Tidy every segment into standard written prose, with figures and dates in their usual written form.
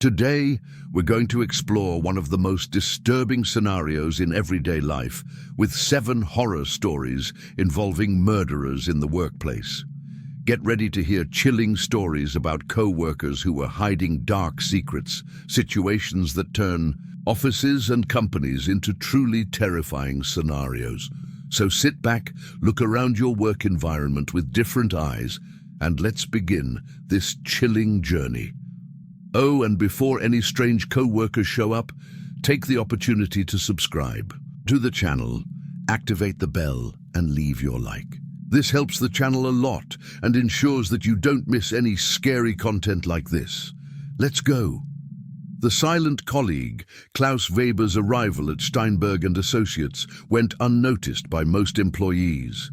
Today, we're going to explore one of the most disturbing scenarios in everyday life, with 7 horror stories involving murderers in the workplace. Get ready to hear chilling stories about co-workers who were hiding dark secrets, situations that turn offices and companies into truly terrifying scenarios. So sit back, look around your work environment with different eyes, and let's begin this chilling journey. Oh, and before any strange co-workers show up, take the opportunity to subscribe to the channel, activate the bell, and leave your like. This helps the channel a lot and ensures that you don't miss any scary content like this. Let's go. The silent colleague, Klaus Weber's arrival at Steinberg & Associates went unnoticed by most employees.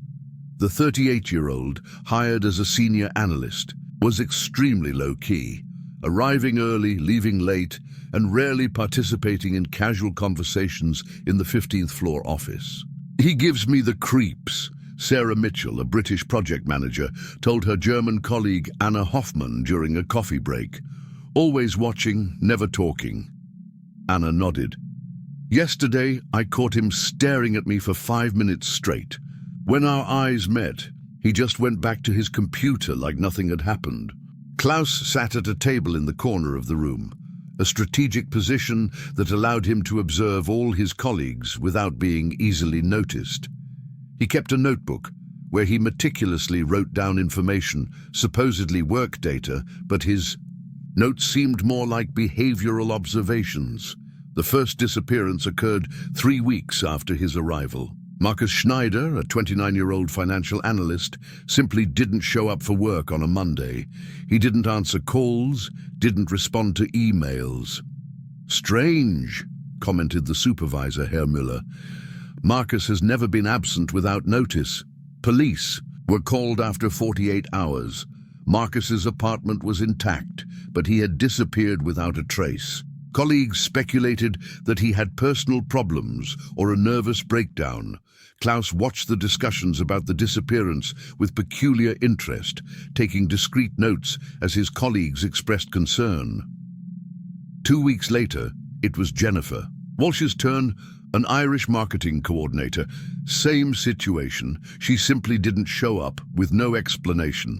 The 38-year-old, hired as a senior analyst, was extremely low-key, arriving early, leaving late, and rarely participating in casual conversations in the 15th floor office. "He gives me the creeps," Sarah Mitchell, a British project manager, told her German colleague Anna Hoffman during a coffee break. "Always watching, never talking." Anna nodded. "Yesterday, I caught him staring at me for 5 minutes straight. When our eyes met, he just went back to his computer like nothing had happened." Klaus sat at a table in the corner of the room, a strategic position that allowed him to observe all his colleagues without being easily noticed. He kept a notebook where he meticulously wrote down information, supposedly work data, but his notes seemed more like behavioral observations. The first disappearance occurred 3 weeks after his arrival. Marcus Schneider, a 29-year-old financial analyst, simply didn't show up for work on a Monday. He didn't answer calls, didn't respond to emails. "Strange," commented the supervisor, Herr Müller. "Marcus has never been absent without notice." Police were called after 48 hours. Marcus's apartment was intact, but he had disappeared without a trace. Colleagues speculated that he had personal problems or a nervous breakdown. Klaus watched the discussions about the disappearance with peculiar interest, taking discreet notes as his colleagues expressed concern. 2 weeks later, it was Jennifer Walsh's turn, an Irish marketing coordinator. Same situation, she simply didn't show up with no explanation.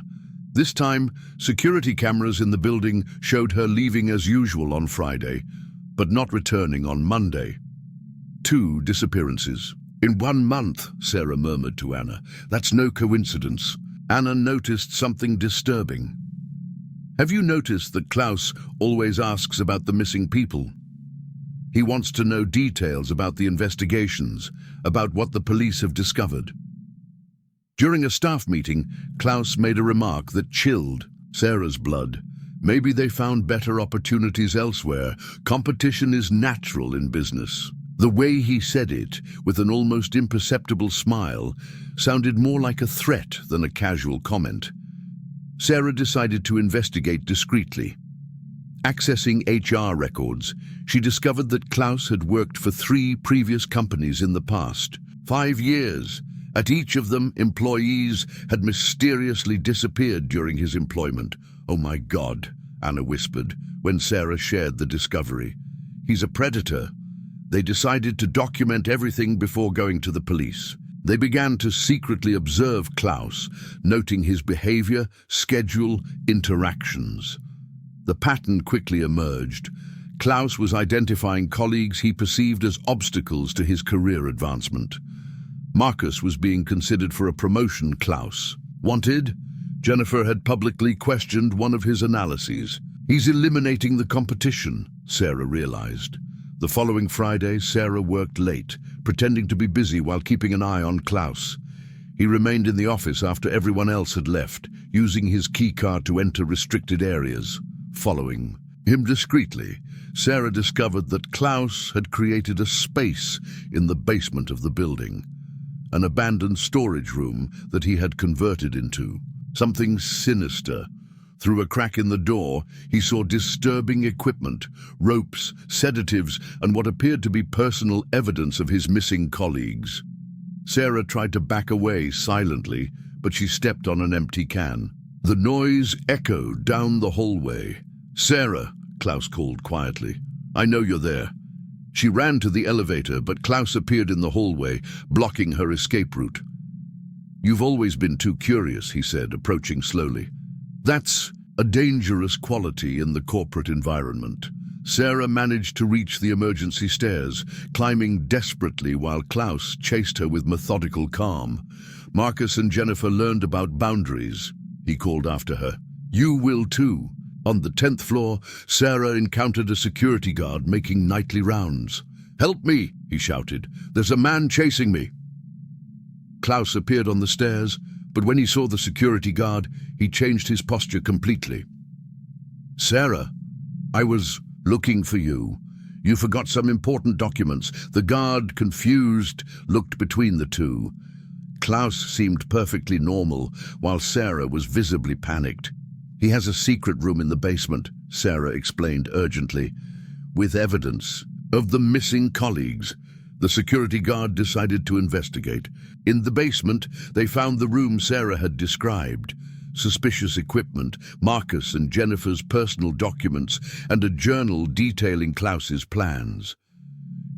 This time, security cameras in the building showed her leaving as usual on Friday, but not returning on Monday. 2 disappearances. "In 1 month," Sarah murmured to Anna. "That's no coincidence." Anna noticed something disturbing. "Have you noticed that Klaus always asks about the missing people? He wants to know details about the investigations, about what the police have discovered." During a staff meeting, Klaus made a remark that chilled Sarah's blood. Maybe they found better opportunities elsewhere. Competition is natural in business. The way he said it, with an almost imperceptible smile, sounded more like a threat than a casual comment. Sarah decided to investigate discreetly. Accessing HR records, she discovered that Klaus had worked for 3 previous companies in the past. 5 years. At each of them, employees had mysteriously disappeared during his employment. "Oh my God," Anna whispered when Sarah shared the discovery. "He's a predator." They decided to document everything before going to the police. They began to secretly observe Klaus, noting his behavior, schedule, interactions. The pattern quickly emerged. Klaus was identifying colleagues he perceived as obstacles to his career advancement. Marcus was being considered for a promotion. Klaus wanted. Jennifer had publicly questioned one of his analyses. "He's eliminating the competition," Sarah realized. The following Friday, Sarah worked late, pretending to be busy while keeping an eye on Klaus. He remained in the office after everyone else had left, using his keycard to enter restricted areas. Following him discreetly, Sarah discovered that Klaus had created a space in the basement of the building, an abandoned storage room that he had converted into something sinister. Through a crack in the door, he saw disturbing equipment, ropes, sedatives, and what appeared to be personal evidence of his missing colleagues. Sarah tried to back away silently, but she stepped on an empty can. The noise echoed down the hallway. "Sarah," Klaus called quietly. "I know you're there." She ran to the elevator, but Klaus appeared in the hallway, blocking her escape route. "You've always been too curious," he said, approaching slowly. "That's a dangerous quality in the corporate environment." Sarah managed to reach the emergency stairs, climbing desperately while Klaus chased her with methodical calm. "Marcus and Jennifer learned about boundaries," he called after her. "You will too." On the 10th floor, Sarah encountered a security guard making nightly rounds. "Help me," he shouted. "There's a man chasing me." Klaus appeared on the stairs, but when he saw the security guard, he changed his posture completely. "Sarah, I was looking for you. You forgot some important documents." The guard, confused, looked between the two. Klaus seemed perfectly normal, while Sarah was visibly panicked. "He has a secret room in the basement," Sarah explained urgently, "with evidence of the missing colleagues." The security guard decided to investigate. In the basement, they found the room Sarah had described. Suspicious equipment, Marcus and Jennifer's personal documents, and a journal detailing Klaus's plans.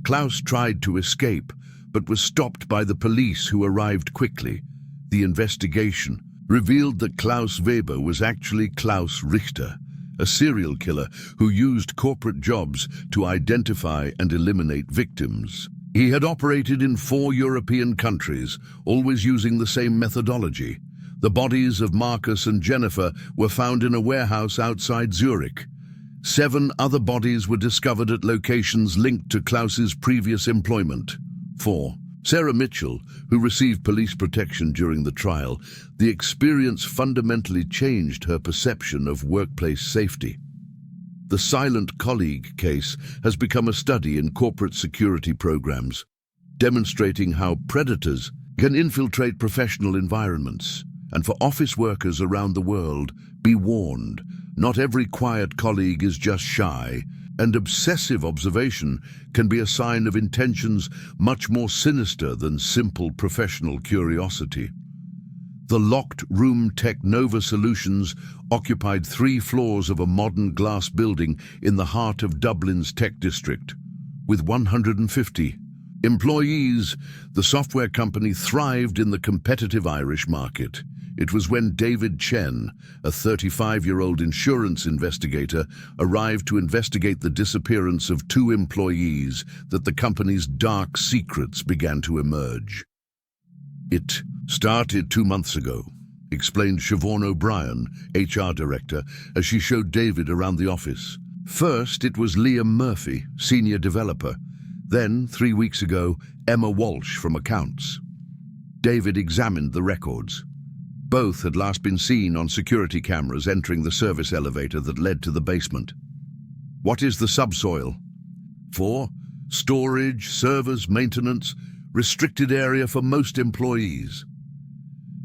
Klaus tried to escape, but was stopped by the police, who arrived quickly. The investigation revealed that Klaus Weber was actually Klaus Richter, a serial killer who used corporate jobs to identify and eliminate victims. He had operated in 4 European countries, always using the same methodology. The bodies of Marcus and Jennifer were found in a warehouse outside Zurich. 7 other bodies were discovered at locations linked to Klaus's previous employment. 4. Sarah Mitchell, who received police protection during the trial, the experience fundamentally changed her perception of workplace safety. The silent colleague case has become a study in corporate security programs, demonstrating how predators can infiltrate professional environments. And for office workers around the world, be warned, not every quiet colleague is just shy, and obsessive observation can be a sign of intentions much more sinister than simple professional curiosity. The locked room Technova Solutions occupied 3 floors of a modern glass building in the heart of Dublin's tech district. With 150 employees, the software company thrived in the competitive Irish market. It was when David Chen, a 35-year-old insurance investigator, arrived to investigate the disappearance of 2 employees that the company's dark secrets began to emerge. "It started 2 months ago," explained Siobhan O'Brien, HR director, as she showed David around the office. "First, it was Liam Murphy, senior developer. Then, 3 weeks ago, Emma Walsh from accounts." David examined the records. Both had last been seen on security cameras entering the service elevator that led to the basement. "What is the subsoil?" "4. Storage, servers, maintenance, restricted area for most employees."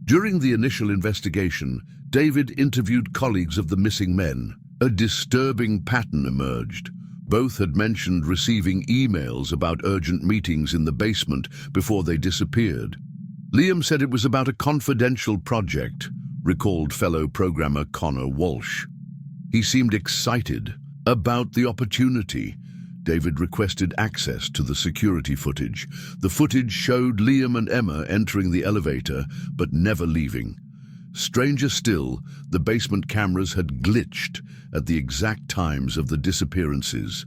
During the initial investigation, David interviewed colleagues of the missing men. A disturbing pattern emerged. Both had mentioned receiving emails about urgent meetings in the basement before they disappeared. Liam said it was about a confidential project, recalled fellow programmer Connor Walsh. He seemed excited about the opportunity. David requested access to the security footage. The footage showed Liam and Emma entering the elevator, but never leaving. Stranger still, the basement cameras had glitched at the exact times of the disappearances.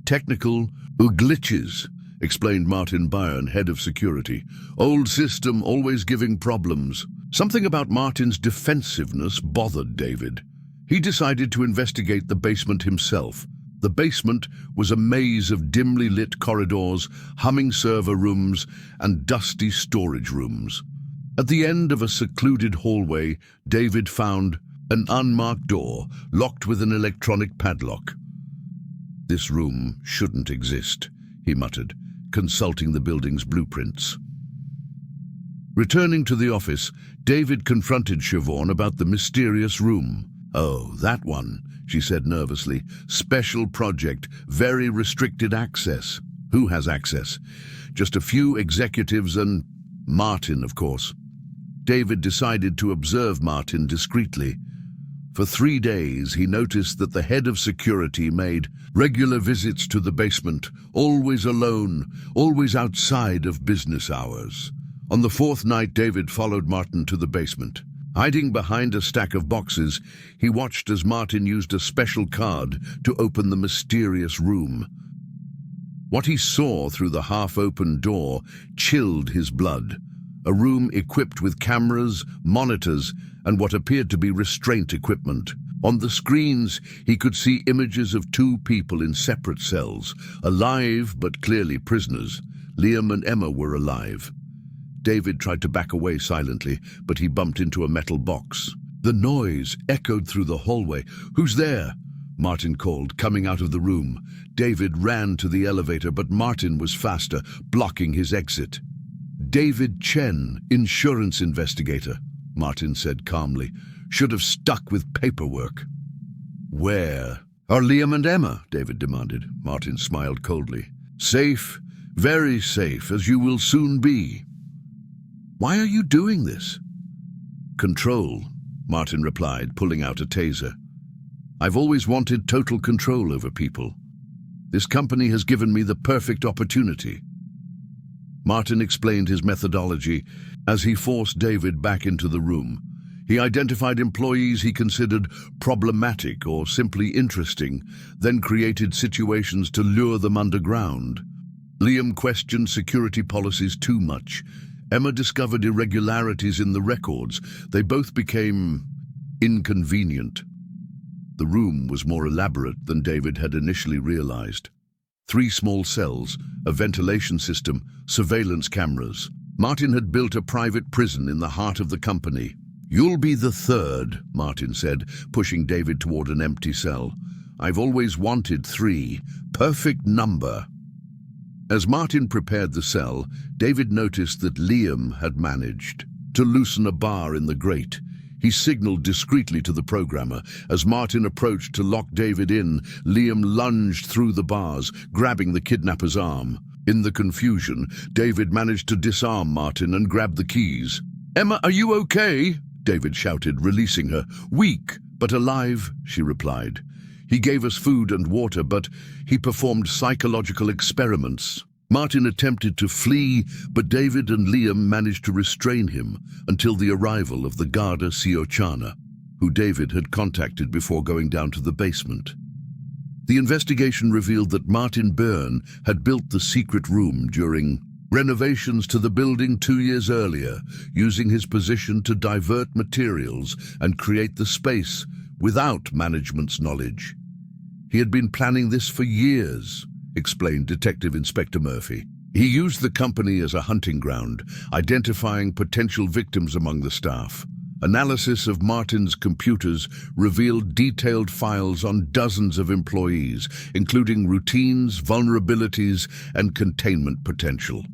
"Technical glitches," explained Martin Byrne, head of security. "Old system, always giving problems." Something about Martin's defensiveness bothered David. He decided to investigate the basement himself. The basement was a maze of dimly lit corridors, humming server rooms, and dusty storage rooms. At the end of a secluded hallway, David found an unmarked door, locked with an electronic padlock. "This room shouldn't exist," he muttered, consulting the building's blueprints. Returning to the office, David confronted Siobhan about the mysterious room. "Oh, that one," she said nervously. "Special project, very restricted access." "Who has access?" "Just a few executives and Martin, of course." David decided to observe Martin discreetly. For 3 days, he noticed that the head of security made regular visits to the basement, always alone, always outside of business hours. On the 4th night, David followed Martin to the basement. Hiding behind a stack of boxes, he watched as Martin used a special card to open the mysterious room. What he saw through the half-open door chilled his blood. A room equipped with cameras, monitors, and what appeared to be restraint equipment. On the screens, he could see images of 2 people in separate cells, alive but clearly prisoners. Liam and Emma were alive. David tried to back away silently, but he bumped into a metal box. The noise echoed through the hallway. "Who's there?" Martin called, coming out of the room. David ran to the elevator, but Martin was faster, blocking his exit. "David Chen, insurance investigator," Martin said calmly. "Should have stuck with paperwork." "Where are Liam and Emma?" David demanded. Martin smiled coldly. "Safe, very safe, as you will soon be." "Why are you doing this?" "Control," Martin replied, pulling out a taser. "I've always wanted total control over people. This company has given me the perfect opportunity." Martin explained his methodology as he forced David back into the room. He identified employees he considered problematic or simply interesting, then created situations to lure them underground. Liam questioned security policies too much. Emma discovered irregularities in the records. They both became inconvenient. The room was more elaborate than David had initially realized. 3 small cells, a ventilation system, surveillance cameras. Martin had built a private prison in the heart of the company. "You'll be the 3rd, Martin said, pushing David toward an empty cell. "I've always wanted 3. Perfect number." As Martin prepared the cell, David noticed that Liam had managed to loosen a bar in the grate. He signaled discreetly to the programmer. As Martin approached to lock David in, Liam lunged through the bars, grabbing the kidnapper's arm. In the confusion, David managed to disarm Martin and grab the keys. "Emma, are you okay?" David shouted, releasing her. "Weak, but alive," she replied. "He gave us food and water, but he performed psychological experiments." Martin attempted to flee, but David and Liam managed to restrain him until the arrival of the Garda Síochána, who David had contacted before going down to the basement. The investigation revealed that Martin Byrne had built the secret room during renovations to the building 2 years earlier, using his position to divert materials and create the space without management's knowledge. "He had been planning this for years," explained Detective Inspector Murphy. "He used the company as a hunting ground, identifying potential victims among the staff. Analysis of Martin's computers revealed detailed files on dozens of employees, including routines, vulnerabilities, and containment potential.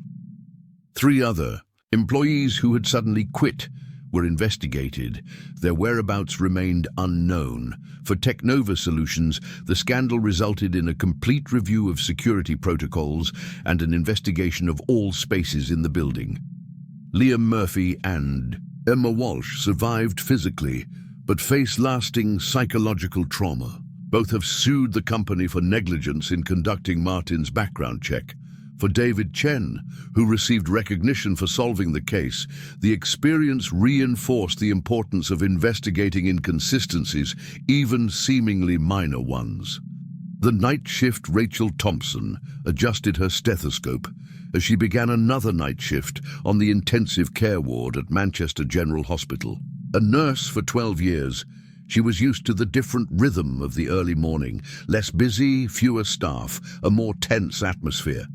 3 other employees who had suddenly quit were investigated. Their whereabouts remained unknown. For Technova Solutions, the scandal resulted in a complete review of security protocols and an investigation of all spaces in the building. Liam Murphy and Emma Walsh survived physically, but face lasting psychological trauma. Both have sued the company for negligence in conducting Martin's background check. For David Chen, who received recognition for solving the case, the experience reinforced the importance of investigating inconsistencies, even seemingly minor ones. The night shift Rachel Thompson adjusted her stethoscope as she began another night shift on the intensive care ward at Manchester General Hospital. A nurse for 12 years, she was used to the different rhythm of the early morning, less busy, fewer staff, a more tense atmosphere.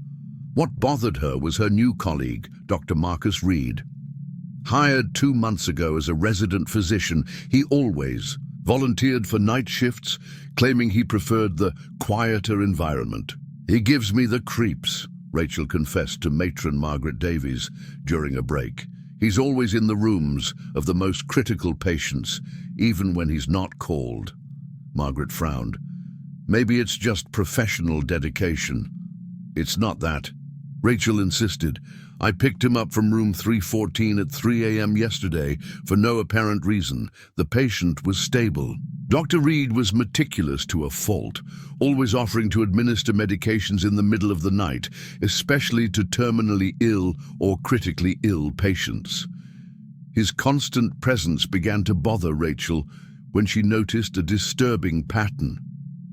What bothered her was her new colleague, Dr. Marcus Reed. Hired 2 months ago as a resident physician, he always volunteered for night shifts, claiming he preferred the quieter environment. "He gives me the creeps," Rachel confessed to matron Margaret Davies during a break. "He's always in the rooms of the most critical patients, even when he's not called." Margaret frowned. "Maybe it's just professional dedication." "It's not that. Rachel insisted. I picked him up from room 314 at 3 a.m. yesterday for no apparent reason. The patient was stable. Dr. Reed was meticulous to a fault, always offering to administer medications in the middle of the night, especially to terminally ill or critically ill patients. His constant presence began to bother Rachel when she noticed a disturbing pattern.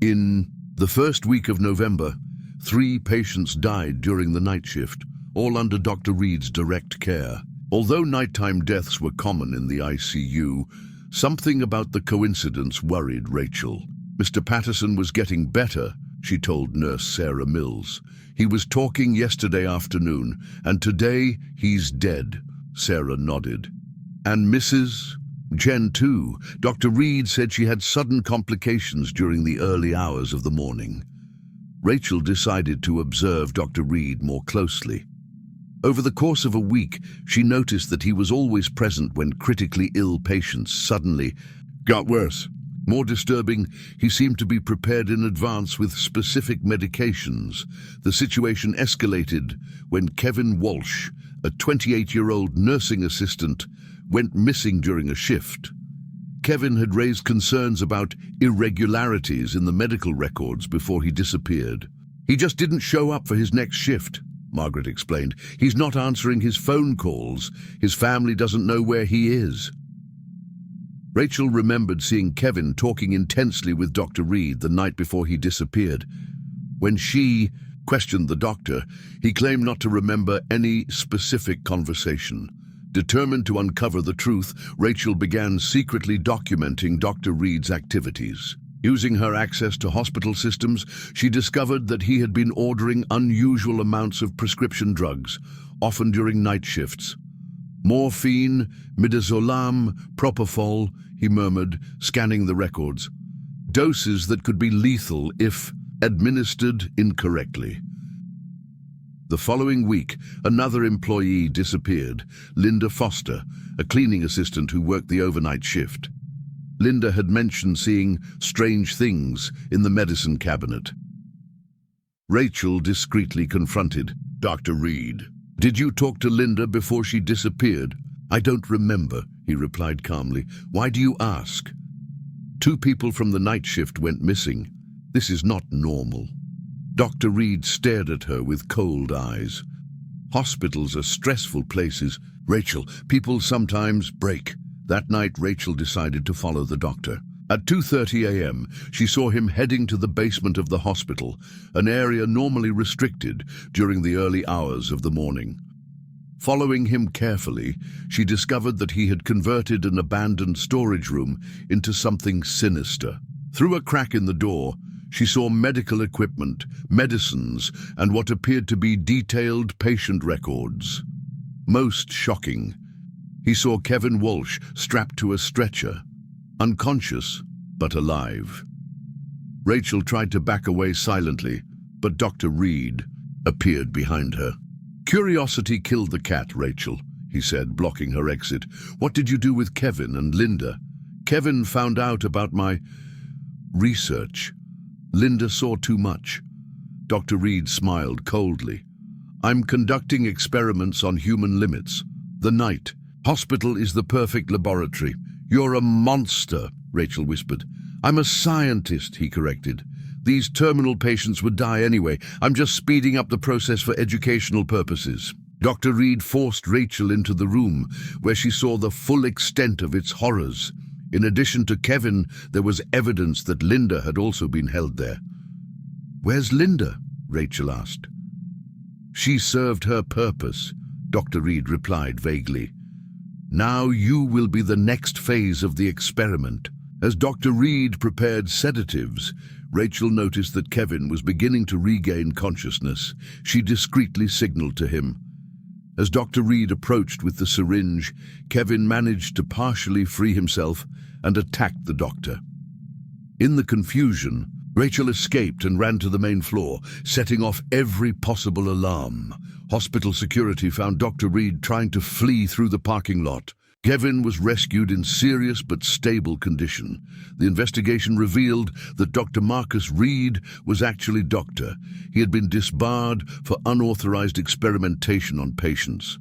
In the first week of November, 3 patients died during the night shift, all under Dr. Reed's direct care. Although nighttime deaths were common in the ICU, something about the coincidence worried Rachel. Mr. Patterson was getting better, she told nurse Sarah Mills. He was talking yesterday afternoon, and today he's dead. Sarah nodded. And Mrs. Jen too. Dr. Reed said she had sudden complications during the early hours of the morning. Rachel decided to observe Dr. Reed more closely. Over the course of a week, she noticed that he was always present when critically ill patients suddenly got worse. More disturbing, he seemed to be prepared in advance with specific medications. The situation escalated when Kevin Walsh, a 28-year-old nursing assistant, went missing during a shift. Kevin had raised concerns about irregularities in the medical records before he disappeared. He just didn't show up for his next shift, Margaret explained. He's not answering his phone calls. His family doesn't know where he is. Rachel remembered seeing Kevin talking intensely with Dr. Reed the night before he disappeared. When she questioned the doctor, he claimed not to remember any specific conversation. Determined to uncover the truth, Rachel began secretly documenting Dr. Reed's activities. Using her access to hospital systems, she discovered that he had been ordering unusual amounts of prescription drugs, often during night shifts. Morphine, midazolam, propofol, he murmured, scanning the records. Doses that could be lethal if administered incorrectly. The following week, another employee disappeared, Linda Foster, a cleaning assistant who worked the overnight shift. Linda had mentioned seeing strange things in the medicine cabinet. Rachel discreetly confronted Dr. Reed. Did you talk to Linda before she disappeared? I don't remember, he replied calmly. Why do you ask? 2 people from the night shift went missing. This is not normal. Dr. Reed stared at her with cold eyes. Hospitals are stressful places. Rachel, people sometimes break. That night, Rachel decided to follow the doctor. At 2:30 a.m., she saw him heading to the basement of the hospital, an area normally restricted during the early hours of the morning. Following him carefully, she discovered that he had converted an abandoned storage room into something sinister. Through a crack in the door, she saw medical equipment, medicines, and what appeared to be detailed patient records. Most shocking, he saw Kevin Walsh strapped to a stretcher, unconscious but alive. Rachel tried to back away silently, but Dr. Reed appeared behind her. Curiosity killed the cat, Rachel, he said, blocking her exit. What did you do with Kevin and Linda? Kevin found out about my research. Linda saw too much. Dr. Reed smiled coldly. I'm conducting experiments on human limits. The night. Hospital is the perfect laboratory. You're a monster, Rachel whispered. I'm a scientist, he corrected. These terminal patients would die anyway. I'm just speeding up the process for educational purposes. Dr. Reed forced Rachel into the room, where she saw the full extent of its horrors. In addition to Kevin, there was evidence that Linda had also been held there. Where's Linda? Rachel asked. She served her purpose, Dr. Reed replied vaguely. Now you will be the next phase of the experiment. As Dr. Reed prepared sedatives, Rachel noticed that Kevin was beginning to regain consciousness. She discreetly signaled to him. As Dr. Reed approached with the syringe, Kevin managed to partially free himself and attacked the doctor. In the confusion, Rachel escaped and ran to the main floor, setting off every possible alarm. Hospital security found Dr. Reed trying to flee through the parking lot. Kevin was rescued in serious but stable condition. The investigation revealed that Dr. Marcus Reed was actually doctor. He had been disbarred for unauthorized experimentation on patients.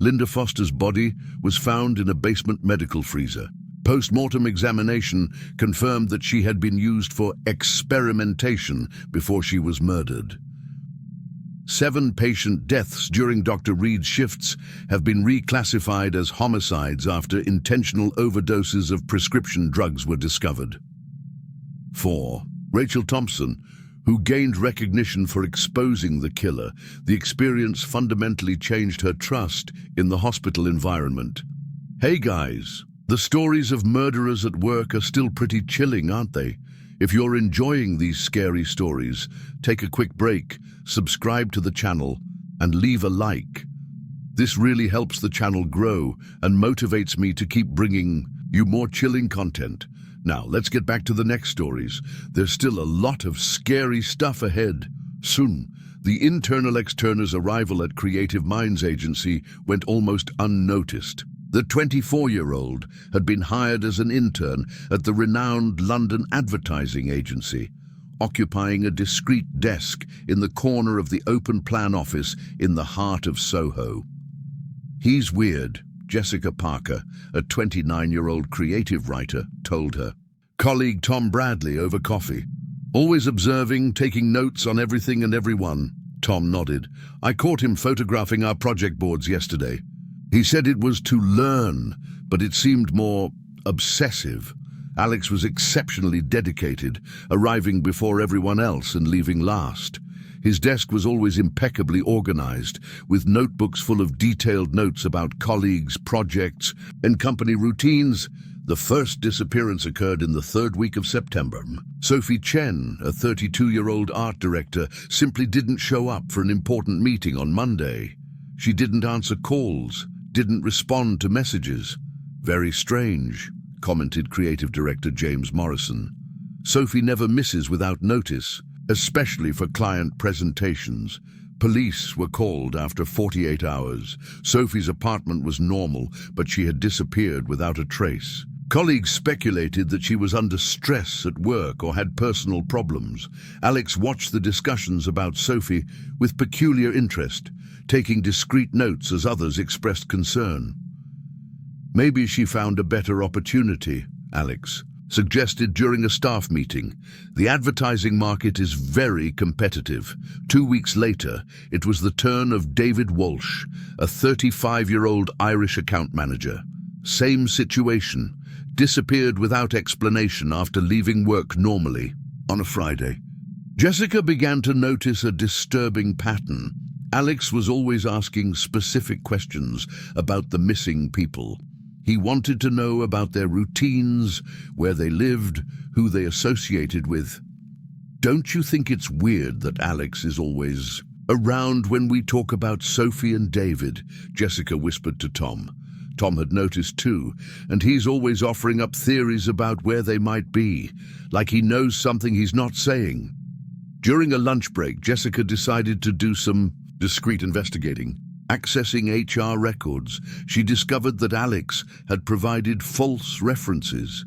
Linda Foster's body was found in a basement medical freezer. Post-mortem examination confirmed that she had been used for experimentation before she was murdered. 7 patient deaths during Dr. Reed's shifts have been reclassified as homicides after intentional overdoses of prescription drugs were discovered. 4. Rachel Thompson, who gained recognition for exposing the killer. The experience fundamentally changed her trust in the hospital environment. Hey guys, the stories of murderers at work are still pretty chilling, aren't they? If you're enjoying these scary stories, take a quick break, subscribe to the channel, and leave a like. This really helps the channel grow and motivates me to keep bringing you more chilling content. Now, let's get back to the next stories. There's still a lot of scary stuff ahead. Soon, the internal-externer's arrival at Creative Minds Agency went almost unnoticed. The 24-year-old had been hired as an intern at the renowned London advertising agency, occupying a discreet desk in the corner of the open-plan office in the heart of Soho. "He's weird," Jessica Parker, a 29-year-old creative writer, told her colleague Tom Bradley over coffee. "Always observing, taking notes on everything and everyone." Tom nodded. "I caught him photographing our project boards yesterday. He said it was to learn, but it seemed more obsessive. Alex was exceptionally dedicated, arriving before everyone else and leaving last. His desk was always impeccably organized, with notebooks full of detailed notes about colleagues, projects, and company routines." The first disappearance occurred in the 3rd week of September. Sophie Chen, a 32-year-old art director, simply didn't show up for an important meeting on Monday. She didn't answer calls, didn't respond to messages. "Very strange," commented creative director James Morrison. "Sophie never misses without notice, especially for client presentations." Police were called after 48 hours. Sophie's apartment was normal, but she had disappeared without a trace. Colleagues speculated that she was under stress at work or had personal problems. Alex watched the discussions about Sophie with peculiar interest, taking discreet notes as others expressed concern. "Maybe she found a better opportunity," Alex suggested during a staff meeting. "The advertising market is very competitive." 2 weeks later, it was the turn of David Walsh, a 35-year-old Irish account manager. Same situation. Disappeared without explanation after leaving work normally on a Friday. Jessica began to notice a disturbing pattern. Alex was always asking specific questions about the missing people. He wanted to know about their routines, where they lived, who they associated with. "Don't you think it's weird that Alex is always around when we talk about Sophie and David?" Jessica whispered to Tom. Tom had noticed too, and he's always offering up theories about where they might be, like he knows something he's not saying. During a lunch break, Jessica decided to do some discreet investigating. Accessing HR records, she discovered that Alex had provided false references.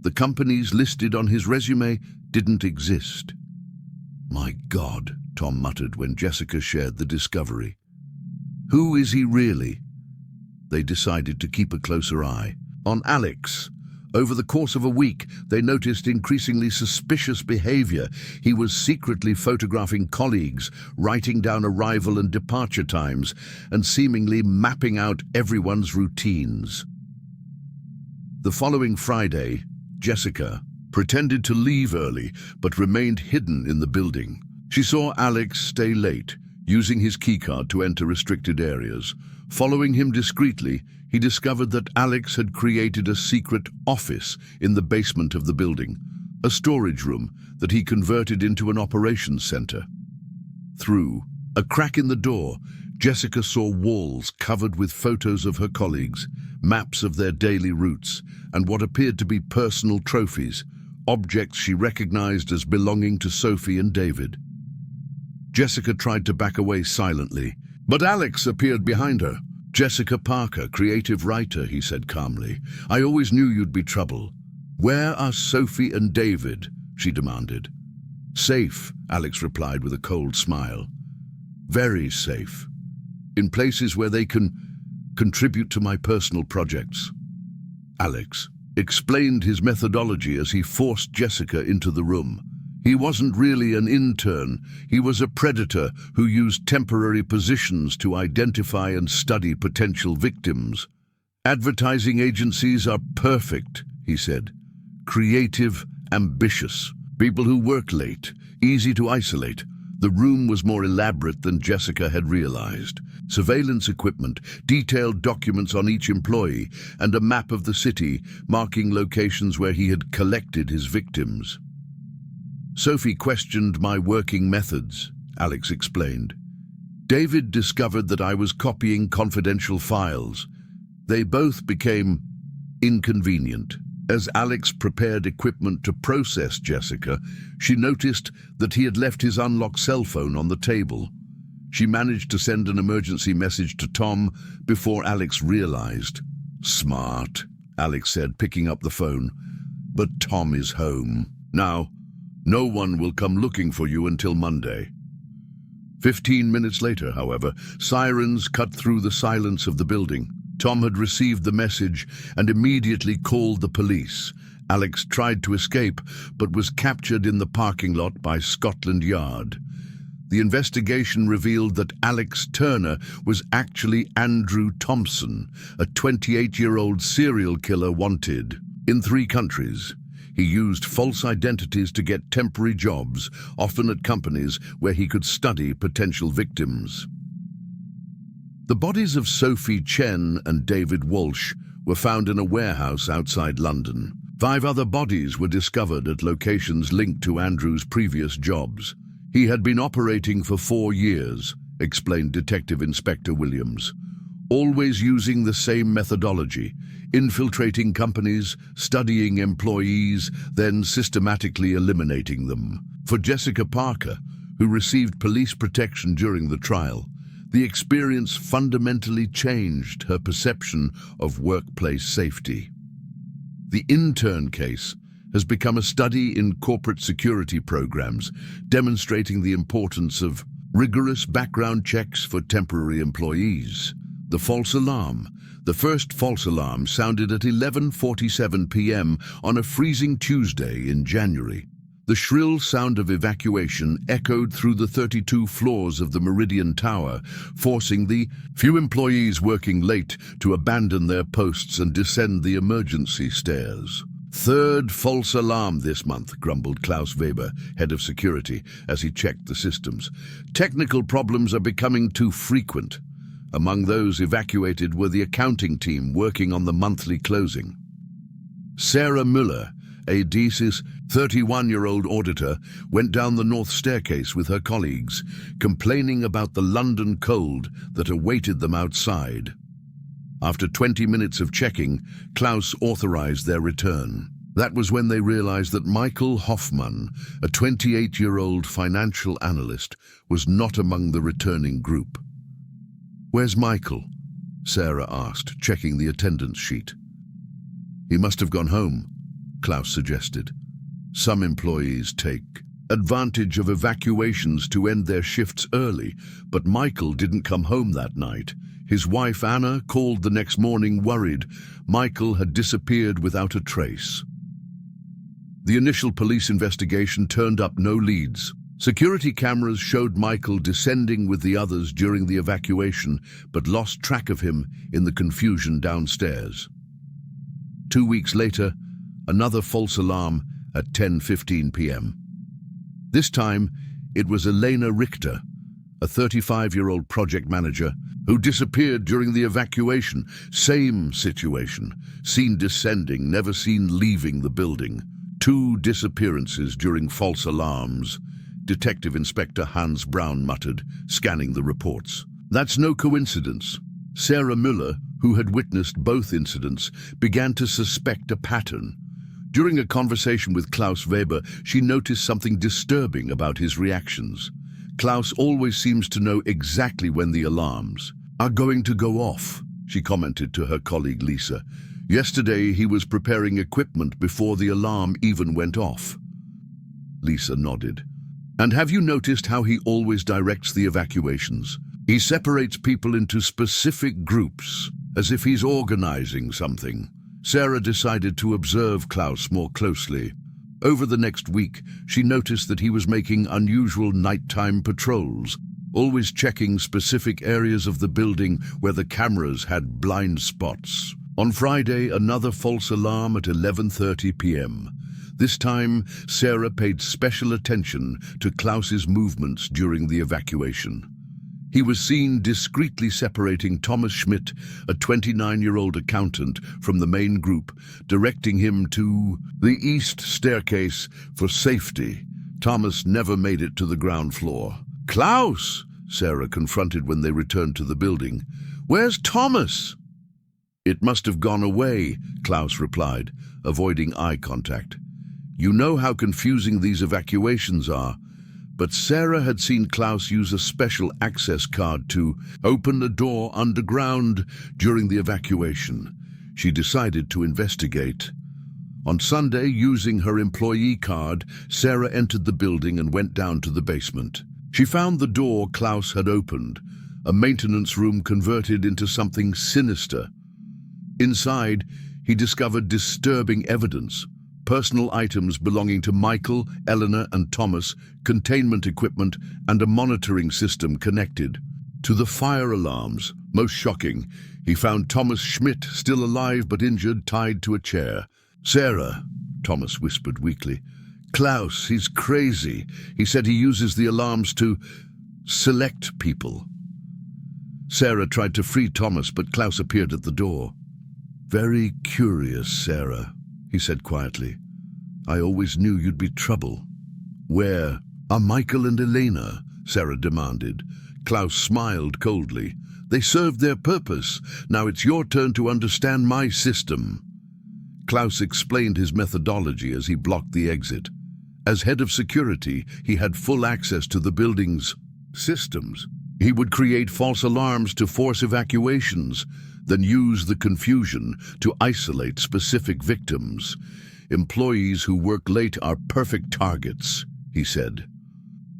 The companies listed on his resume didn't exist. "My God," Tom muttered when Jessica shared the discovery. "Who is he really?" They decided to keep a closer eye on Alex. Over the course of a week, they noticed increasingly suspicious behavior. He was secretly photographing colleagues, writing down arrival and departure times, and seemingly mapping out everyone's routines. The following Friday, Jessica pretended to leave early, but remained hidden in the building. She saw Alex stay late, using his keycard to enter restricted areas. Following him discreetly, he discovered that Alex had created a secret office in the basement of the building, a storage room that he converted into an operations center. Through a crack in the door, Jessica saw walls covered with photos of her colleagues, maps of their daily routes, and what appeared to be personal trophies, objects she recognized as belonging to Sophie and David. Jessica tried to back away silently, but Alex appeared behind her. "Jessica Parker, creative writer," he said calmly. "I always knew you'd be trouble." "Where are Sophie and David?" she demanded. "Safe," Alex replied with a cold smile. "Very safe. In places where they can contribute to my personal projects." Alex explained his methodology as he forced Jessica into the room. He wasn't really an intern. He was a predator who used temporary positions to identify and study potential victims. "Advertising agencies are perfect," he said. "Creative, ambitious. People who work late, easy to isolate." The room was more elaborate than Jessica had realized. Surveillance equipment, detailed documents on each employee, and a map of the city marking locations where he had collected his victims. "Sophie questioned my working methods," Alex explained. "David discovered that I was copying confidential files. They both became inconvenient." As Alex prepared equipment to process Jessica, she noticed that he had left his unlocked cell phone on the table. She managed to send an emergency message to Tom before Alex realized. "Smart," Alex said, picking up the phone. "But Tom is home. Now, no one will come looking for you until Monday." 15 minutes later, however, sirens cut through the silence of the building. Tom had received the message and immediately called the police. Alex tried to escape, but was captured in the parking lot by Scotland Yard. The investigation revealed that Alex Turner was actually Andrew Thompson, a 28-year-old serial killer wanted in 3 countries. He used false identities to get temporary jobs, often at companies where he could study potential victims. The bodies of Sophie Chen and David Walsh were found in a warehouse outside London. 5 other bodies were discovered at locations linked to Andrew's previous jobs. "He had been operating for 4 years, explained Detective Inspector Williams, "always using the same methodology, infiltrating companies, studying employees, then systematically eliminating them." For Jessica Parker, who received police protection during the trial, the experience fundamentally changed her perception of workplace safety. The intern case has become a study in corporate security programs, demonstrating the importance of rigorous background checks for temporary employees. The false alarm. The first false alarm sounded at 11:47 p.m. on a freezing Tuesday in January. The shrill sound of evacuation echoed through the 32 floors of the Meridian Tower, forcing the few employees working late to abandon their posts and descend the emergency stairs. "Third false alarm this month," grumbled Klaus Weber, head of security, as he checked the systems. "Technical problems are becoming too frequent." Among those evacuated were the accounting team working on the monthly closing. Sarah Müller, a DCIS 31-year-old auditor, went down the north staircase with her colleagues, complaining about the London cold that awaited them outside. After 20 minutes of checking, Klaus authorized their return. That was when they realized that Michael Hoffman, a 28-year-old financial analyst, was not among the returning group. "Where's Michael?" Sarah asked, checking the attendance sheet. "He must have gone home," Klaus suggested. "Some employees take advantage of evacuations to end their shifts early, but Michael didn't come home that night. His wife Anna called the next morning worried. Michael had disappeared without a trace." The initial police investigation turned up no leads. Security cameras showed Michael descending with the others during the evacuation, but lost track of him in the confusion downstairs. 2 weeks later, another false alarm at 10:15 p.m. This time, it was Elena Richter, a 35-year-old project manager, who disappeared during the evacuation. Same situation, seen descending, never seen leaving the building. 2 disappearances during false alarms, Detective Inspector Hans Braun muttered, scanning the reports. "That's no coincidence." Sarah Müller, who had witnessed both incidents, began to suspect a pattern. During a conversation with Klaus Weber, she noticed something disturbing about his reactions. Klaus always seems to know exactly when the alarms are going to go off. she commented to her colleague Lisa. Yesterday he was preparing equipment before the alarm even went off. Lisa nodded. And have you noticed how he always directs the evacuations? He separates people into specific groups, as if he's organizing something. Sarah decided to observe Klaus more closely. Over the next week, she noticed that he was making unusual nighttime patrols, always checking specific areas of the building where the cameras had blind spots. On Friday, another false alarm at 11:30 p.m. This time, Sarah paid special attention to Klaus's movements during the evacuation. He was seen discreetly separating Thomas Schmidt, a 29-year-old accountant, from the main group, directing him to the east staircase for safety. Thomas never made it to the ground floor. "Klaus!" Sarah confronted when they returned to the building. "Where's Thomas?" "It must have gone away," Klaus replied, avoiding eye contact. "You know how confusing these evacuations are." But Sarah had seen Klaus use a special access card to open a door underground during the evacuation. She decided to investigate. On Sunday, using her employee card, Sarah entered the building and went down to the basement. She found the door Klaus had opened, a maintenance room converted into something sinister. Inside, he discovered disturbing evidence. Personal items belonging to Michael, Eleanor, and Thomas, containment equipment, and a monitoring system connected to the fire alarms. Most shocking, he found Thomas Schmidt still alive but injured, tied to a chair. "Sarah," Thomas whispered weakly. "Klaus, he's crazy. He said he uses the alarms to select people." Sarah tried to free Thomas, but Klaus appeared at the door. "Very curious, Sarah," he said quietly. "I always knew you'd be trouble." "Where are Michael and Elena?" Sarah demanded. Klaus smiled coldly. "They served their purpose. Now it's your turn to understand my system." Klaus explained his methodology as he blocked the exit. As head of security, he had full access to the building's systems. He would create false alarms to force evacuations, then use the confusion to isolate specific victims. "Employees who work late are perfect targets," he said.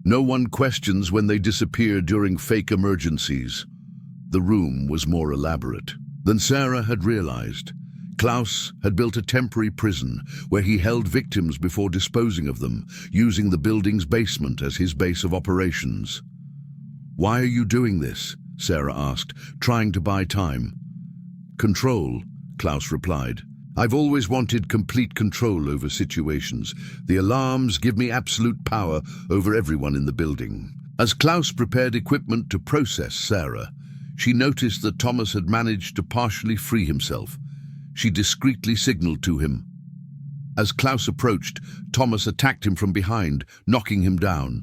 "No one questions when they disappear during fake emergencies." The room was more elaborate than Sarah had realized. Klaus had built a temporary prison where he held victims before disposing of them, using the building's basement as his base of operations. "Why are you doing this?" Sarah asked, trying to buy time. "Control," Klaus replied. "I've always wanted complete control over situations. The alarms give me absolute power over everyone in the building." As Klaus prepared equipment to process Sarah, she noticed that Thomas had managed to partially free himself. She discreetly signaled to him. As Klaus approached, Thomas attacked him from behind, knocking him down.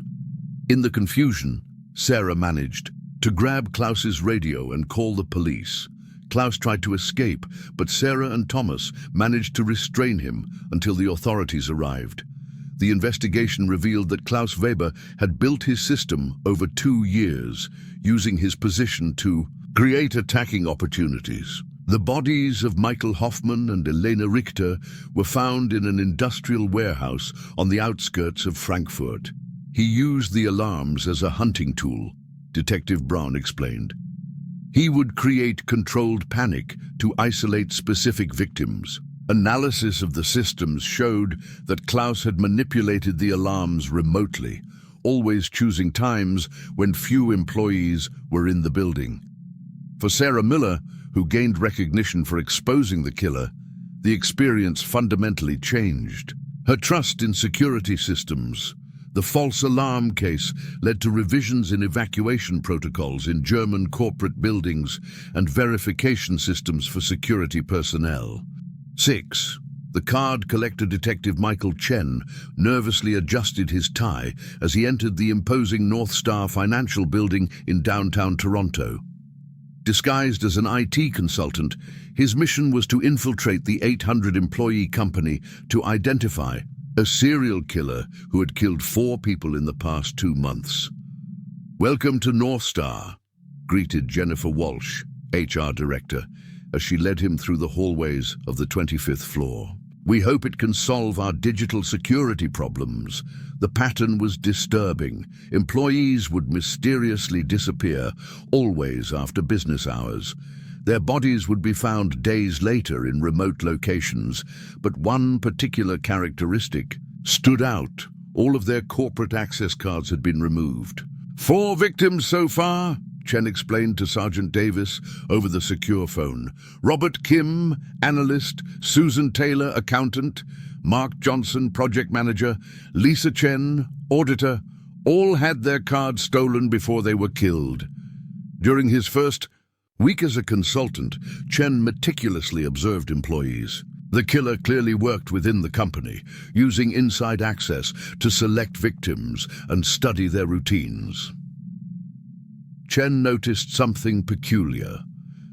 In the confusion, Sarah managed to grab Klaus's radio and call the police. Klaus tried to escape, but Sarah and Thomas managed to restrain him until the authorities arrived. The investigation revealed that Klaus Weber had built his system over 2 years, using his position to create attacking opportunities. The bodies of Michael Hoffman and Elena Richter were found in an industrial warehouse on the outskirts of Frankfurt. He used the alarms as a hunting tool, Detective Braun explained. He would create controlled panic to isolate specific victims. Analysis of the systems showed that Klaus had manipulated the alarms remotely, always choosing times when few employees were in the building. For Sarah Miller, who gained recognition for exposing the killer, the experience fundamentally changed. Her trust in security systems. The false alarm case led to revisions in evacuation protocols in German corporate buildings and verification systems for security personnel. 6. The card collector detective Michael Chen nervously adjusted his tie as he entered the imposing North Star Financial Building in downtown Toronto. Disguised as an IT consultant, his mission was to infiltrate the 800-employee company to identify a serial killer who had killed 4 people in the past 2 months. "Welcome to North Star," greeted Jennifer Walsh, HR director, as she led him through the hallways of the 25th floor. "We hope it can solve our digital security problems." The pattern was disturbing. Employees would mysteriously disappear, always after business hours. Their bodies would be found days later in remote locations, but one particular characteristic stood out. All of their corporate access cards had been removed. "4 victims so far," Chen explained to Sergeant Davis over the secure phone. "Robert Kim, analyst; Susan Taylor, accountant; Mark Johnson, project manager; Lisa Chen, auditor, all had their cards stolen before they were killed." During his first week as a consultant, Chen meticulously observed employees. The killer clearly worked within the company, using inside access to select victims and study their routines. Chen noticed something peculiar.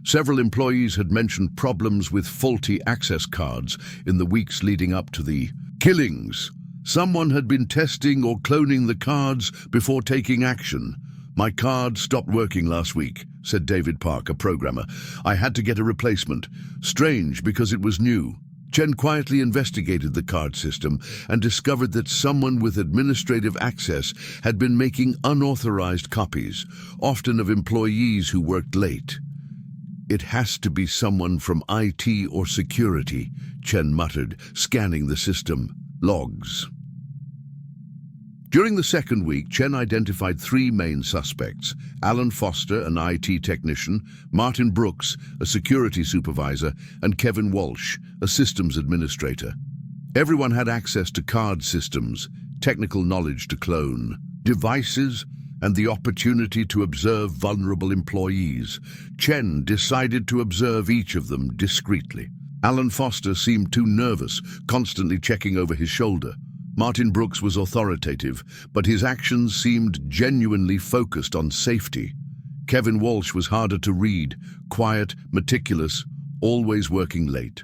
Several employees had mentioned problems with faulty access cards in the weeks leading up to the killings. Someone had been testing or cloning the cards before taking action. "My card stopped working last week," said David Park, a programmer. "I had to get a replacement. Strange, because it was new." Chen quietly investigated the card system and discovered that someone with administrative access had been making unauthorized copies, often of employees who worked late. "It has to be someone from IT or security," Chen muttered, scanning the system logs. During the second week, Chen identified 3 main suspects: Alan Foster, an IT technician; Martin Brooks, a security supervisor; and Kevin Walsh, a systems administrator. Everyone had access to card systems, technical knowledge to clone, devices, and the opportunity to observe vulnerable employees. Chen decided to observe each of them discreetly. Alan Foster seemed too nervous, constantly checking over his shoulder. Martin Brooks was authoritative, but his actions seemed genuinely focused on safety. Kevin Walsh was harder to read, quiet, meticulous, always working late.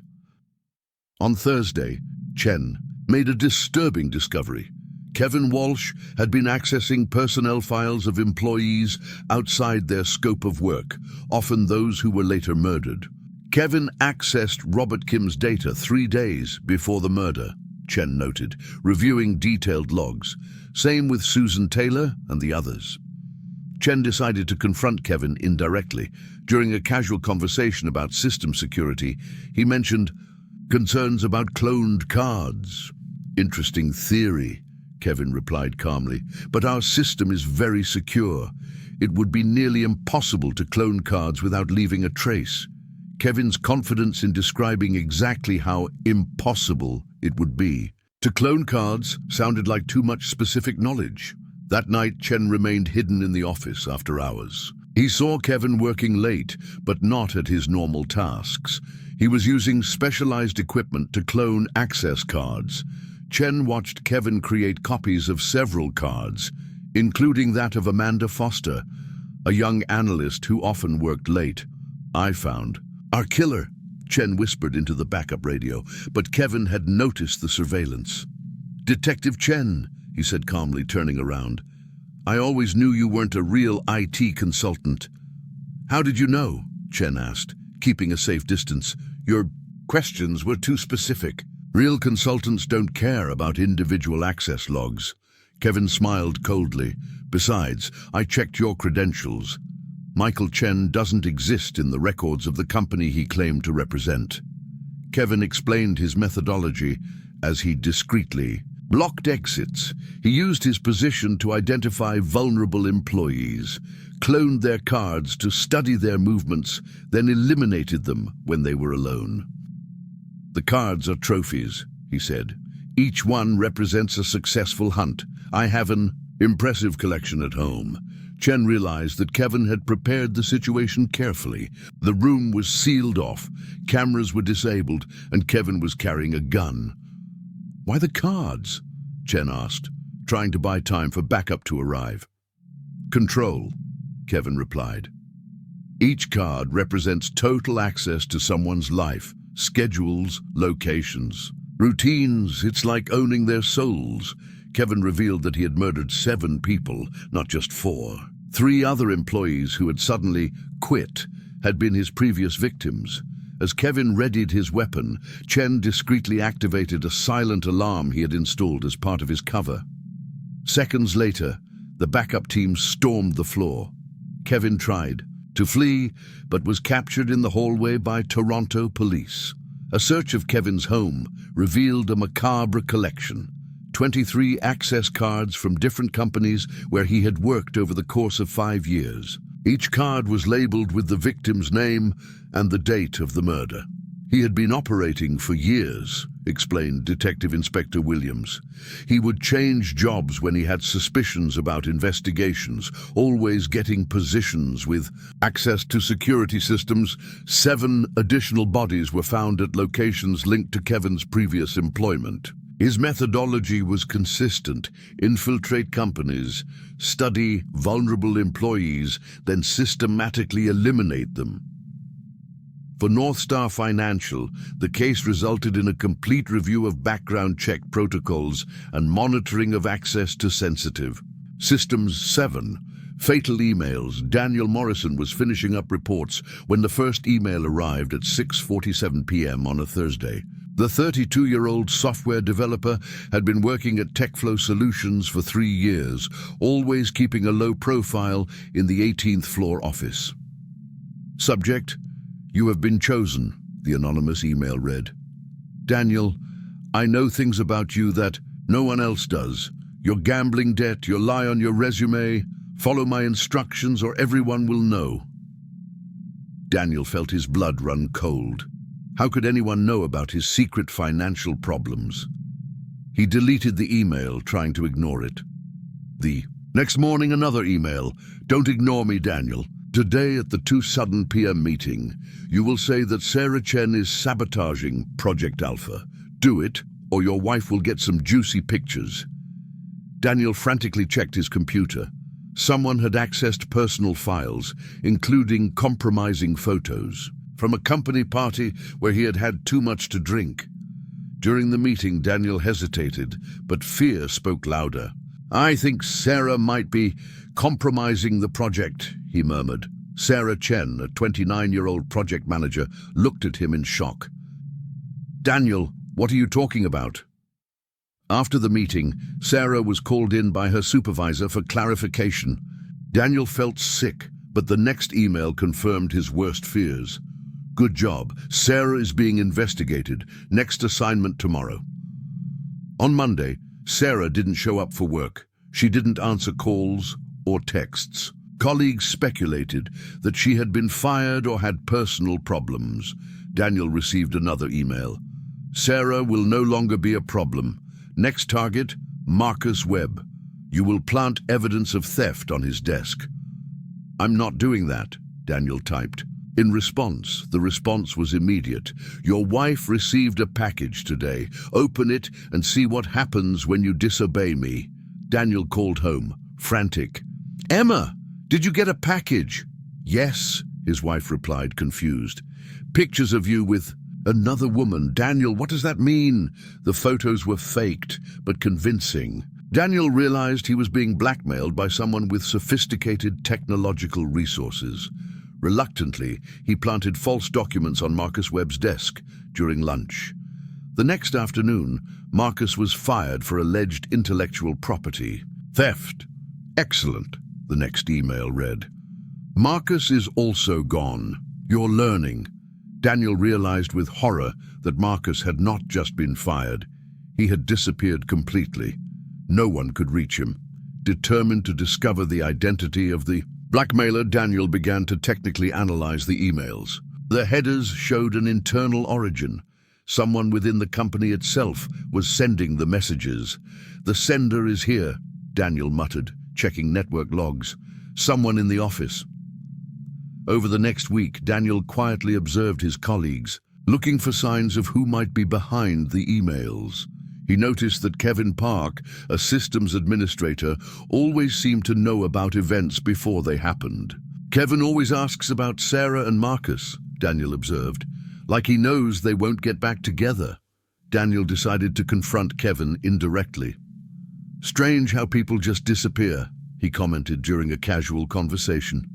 On Thursday, Chen made a disturbing discovery. Kevin Walsh had been accessing personnel files of employees outside their scope of work, often those who were later murdered. Kevin accessed Robert Kim's data 3 days before the murder, Chen noted, reviewing detailed logs. Same with Susan Taylor and the others. Chen decided to confront Kevin indirectly. During a casual conversation about system security, he mentioned concerns about cloned cards. "Interesting theory," Kevin replied calmly, "but our system is very secure. It would be nearly impossible to clone cards without leaving a trace." Kevin's confidence in describing exactly how impossible it would be to clone cards sounded like too much specific knowledge. That night, Chen remained hidden in the office after hours. He saw Kevin working late, but not at his normal tasks. He was using specialized equipment to clone access cards. Chen watched Kevin create copies of several cards, including that of Amanda Foster, a young analyst who often worked late. "I found our killer," Chen whispered into the backup radio, but Kevin had noticed the surveillance. "Detective Chen," he said calmly, turning around. "I always knew you weren't a real IT consultant." "How did you know?" Chen asked, keeping a safe distance. "Your questions were too specific." "Real consultants don't care about individual access logs." Kevin smiled coldly. "Besides, I checked your credentials. Michael Chen doesn't exist in the records of the company he claimed to represent." Kevin explained his methodology as he discreetly blocked exits. He used his position to identify vulnerable employees, cloned their cards to study their movements, then eliminated them when they were alone. "The cards are trophies," he said. "Each one represents a successful hunt. I have an impressive collection at home." Chen realized that Kevin had prepared the situation carefully. The room was sealed off, cameras were disabled, and Kevin was carrying a gun. "Why the cards?" Chen asked, trying to buy time for backup to arrive. "Control," Kevin replied. "Each card represents total access to someone's life, schedules, locations, routines. It's like owning their souls." Kevin revealed that he had murdered 7 people, not just 4. 3 other employees who had suddenly quit had been his previous victims. As Kevin readied his weapon, Chen discreetly activated a silent alarm he had installed as part of his cover. Seconds later, the backup team stormed the floor. Kevin tried to flee, but was captured in the hallway by Toronto police. A search of Kevin's home revealed a macabre collection: 23 access cards from different companies where he had worked over the course of 5 years. Each card was labeled with the victim's name and the date of the murder. He had been operating for years, explained Detective Inspector Williams. He would change jobs when he had suspicions about investigations, always getting positions with access to security systems. 7 additional bodies were found at locations linked to Kevin's previous employment. His methodology was consistent: infiltrate companies, study vulnerable employees, then systematically eliminate them. For North Star Financial, the case resulted in a complete review of background check protocols and monitoring of access to sensitive systems. 7 fatal emails. Daniel Morrison was finishing up reports when the first email arrived at 6:47 p.m. on a Thursday. The 32-year-old software developer had been working at TechFlow Solutions for 3 years, always keeping a low profile in the 18th floor office. Subject: "You have been chosen," the anonymous email read. "Daniel, I know things about you that no one else does. Your gambling debt, your lie on your resume. Follow my instructions or everyone will know." Daniel felt his blood run cold. How could anyone know about his secret financial problems? He deleted the email, trying to ignore it. The next morning, another email. "Don't ignore me, Daniel. Today at the 2 p.m. meeting, you will say that Sarah Chen is sabotaging Project Alpha. Do it, or your wife will get some juicy pictures." Daniel frantically checked his computer. Someone had accessed personal files, including compromising photos, from a company party where he had had too much to drink. During the meeting, Daniel hesitated, but fear spoke louder. "I think Sarah might be compromising the project," he murmured. Sarah Chen, a 29-year-old project manager, looked at him in shock. "Daniel, what are you talking about?" After the meeting, Sarah was called in by her supervisor for clarification. Daniel felt sick, but the next email confirmed his worst fears. "Good job. Sarah is being investigated. Next assignment tomorrow." On Monday, Sarah didn't show up for work. She didn't answer calls or texts. Colleagues speculated that she had been fired or had personal problems. Daniel received another email. "Sarah will no longer be a problem. Next target, Marcus Webb. You will plant evidence of theft on his desk." "I'm not doing that," Daniel typed. In response, the response was immediate. "Your wife received a package today. Open it and see what happens when you disobey me." Daniel called home, frantic. "Emma, did you get a package?" "Yes," his wife replied, confused. "Pictures of you with another woman." "Daniel, what does that mean?" The photos were faked, but convincing. Daniel realized he was being blackmailed by someone with sophisticated technological resources. Reluctantly, he planted false documents on Marcus Webb's desk during lunch. The next afternoon, Marcus was fired for alleged intellectual property theft. "Excellent," the next email read. "Marcus is also gone. You're learning." Daniel realized with horror that Marcus had not just been fired. He had disappeared completely. No one could reach him. Determined to discover the identity of the blackmailer, Daniel began to technically analyze the emails. The headers showed an internal origin. Someone within the company itself was sending the messages. "The sender is here," Daniel muttered, checking network logs. "Someone in the office." Over the next week, Daniel quietly observed his colleagues, looking for signs of who might be behind the emails. He noticed that Kevin Park, a systems administrator, always seemed to know about events before they happened. "Kevin always asks about Sarah and Marcus," Daniel observed, "like he knows they won't get back together." Daniel decided to confront Kevin indirectly. "Strange how people just disappear," he commented during a casual conversation.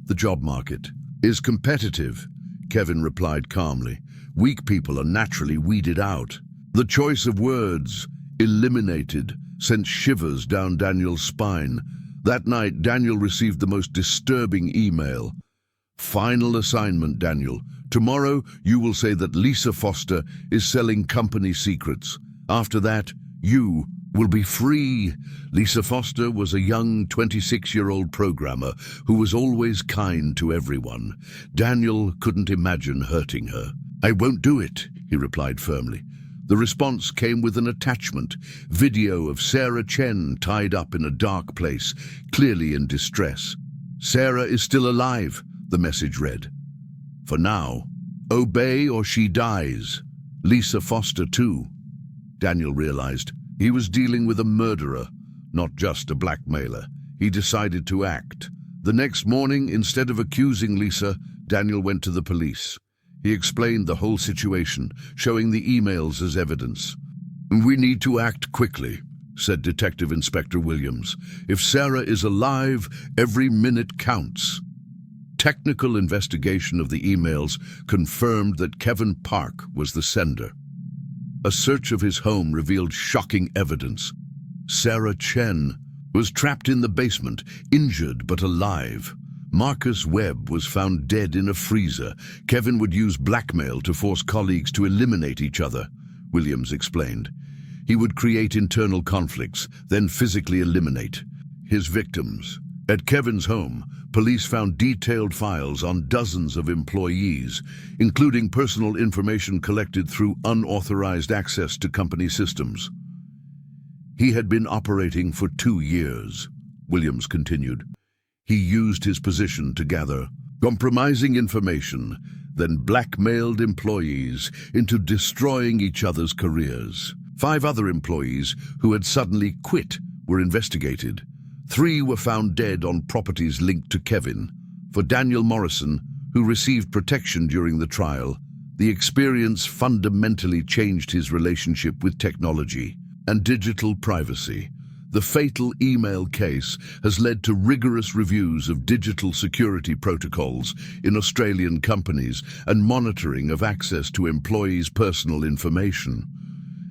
The job market. is competitive, Kevin replied calmly. Weak people are naturally weeded out. The choice of words, eliminated, sent shivers down Daniel's spine. That night, Daniel received the most disturbing email. Final assignment, Daniel. Tomorrow, you will say that Lisa Foster is selling company secrets. After that, you will be free. Lisa Foster was a young 26-year-old programmer who was always kind to everyone. Daniel couldn't imagine hurting her. I won't do it, he replied firmly. The response came with an attachment, video of Sarah Chen tied up in a dark place, clearly in distress. Sarah is still alive, the message read. For now, obey or she dies. Lisa Foster too. Daniel realized he was dealing with a murderer, not just a blackmailer. He decided to act. The next morning, instead of accusing Lisa, Daniel went to the police. He explained the whole situation, showing the emails as evidence. We need to act quickly, said Detective Inspector Williams. If Sarah is alive, every minute counts. Technical investigation of the emails confirmed that Kevin Park was the sender. A search of his home revealed shocking evidence. Sarah Chen was trapped in the basement, injured but alive. Marcus Webb was found dead in a freezer. Kevin would use blackmail to force colleagues to eliminate each other, Williams explained. He would create internal conflicts, then physically eliminate his victims. At Kevin's home, police found detailed files on dozens of employees, including personal information collected through unauthorized access to company systems. He had been operating for 2 years, Williams continued. He used his position to gather compromising information, then blackmailed employees into destroying each other's careers. 5 other employees who had suddenly quit were investigated. 3 were found dead on properties linked to Kevin. For Daniel Morrison, who received protection during the trial, the experience fundamentally changed his relationship with technology and digital privacy. The fatal email case has led to rigorous reviews of digital security protocols in Australian companies and monitoring of access to employees' personal information.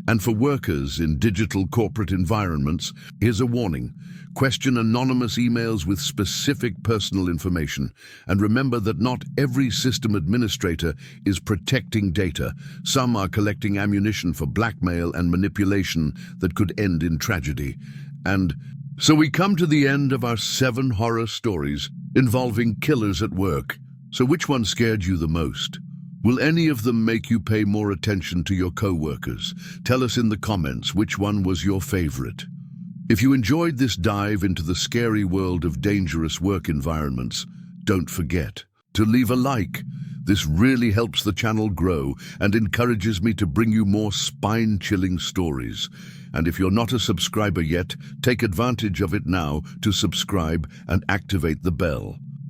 And for workers in digital corporate environments, here's a warning. Question anonymous emails with specific personal information, and remember that not every system administrator is protecting data. Some are collecting ammunition for blackmail and manipulation that could end in tragedy. And so we come to the end of our 7 horror stories involving killers at work. So which one scared you the most? Will any of them make you pay more attention to your coworkers? Tell us in the comments which one was your favorite. If you enjoyed this dive into the scary world of dangerous work environments, don't forget to leave a like. This really helps the channel grow and encourages me to bring you more spine-chilling stories. And if you're not a subscriber yet, take advantage of it now to subscribe and activate the bell.